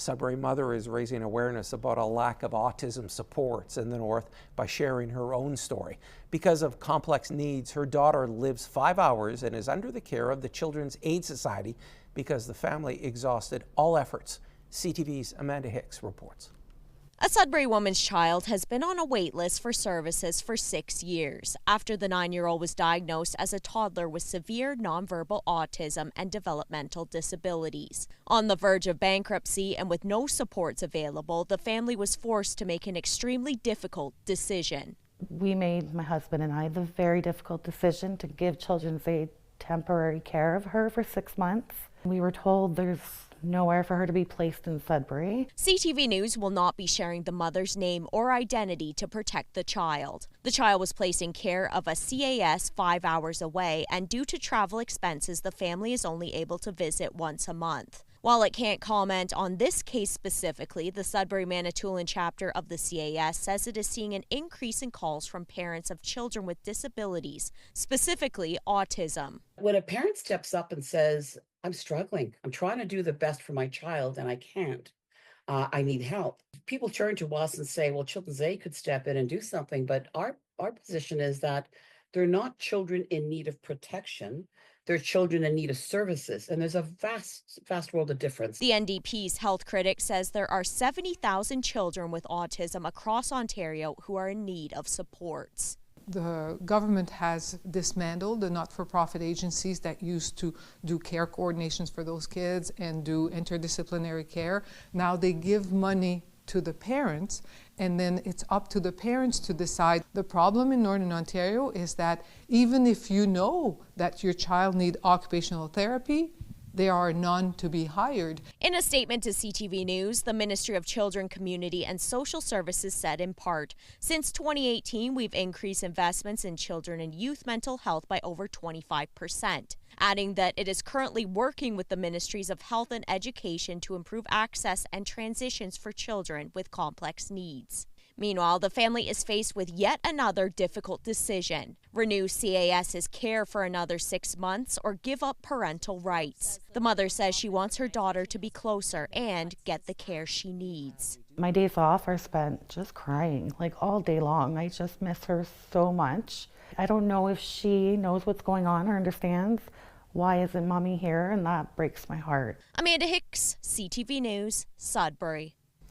A Sudbury mother is raising awareness about a lack of autism supports in the North by sharing her own story. Because of complex needs, her daughter lives 5 hours and is under the care of the Children's Aid Society because the family exhausted all efforts. CTV's Amanda Hicks reports. A Sudbury woman's child has been on a wait list for services for 6 years after the 9-year-old was diagnosed as a toddler with severe nonverbal autism and developmental disabilities. On the verge of bankruptcy and with no supports available, the family was forced to make an extremely difficult decision. We made, my husband and I, the very difficult decision to give Children's Aid temporary care of her for 6 months. We were told there's nowhere for her to be placed in Sudbury. CTV News will not be sharing the mother's name or identity to protect the child. The child was placed in care of a CAS 5 hours away, and due to travel expenses, the family is only able to visit once a month. While it can't comment on this case specifically, the Sudbury Manitoulin chapter of the CAS says it is seeing an increase in calls from parents of children with disabilities, specifically autism. When a parent steps up and says, I'm struggling, I'm trying to do the best for my child and I can't, I need help. People turn to us and say, well, Children's Aid could step in and do something, but our position is that they're not children in need of protection. They're children in need of services, and there's a vast world of difference. The NDP's health critic says there are 70,000 children with autism across Ontario who are in need of supports. The government has dismantled the not-for-profit agencies that used to do care coordinations for those kids and do interdisciplinary care. Now they give money to the parents, and then it's up to the parents to decide. The problem in Northern Ontario is that even if you know that your child needs occupational therapy, there are none to be hired. In a statement to CTV News, the Ministry of Children, Community and Social Services said in part, since 2018, we've increased investments in children and youth mental health by over 25%, adding that it is currently working with the Ministries of Health and Education to improve access and transitions for children with complex needs. Meanwhile, the family is faced with yet another difficult decision: renew CAS's care for another 6 months or give up parental rights. The mother says she wants her daughter to be closer and get the care she needs. My days off are spent just crying, like all day long. I just miss her so much. I don't know if she knows what's going on or understands why isn't mommy here, and that breaks my heart. Amanda Hicks, CTV News, Sudbury.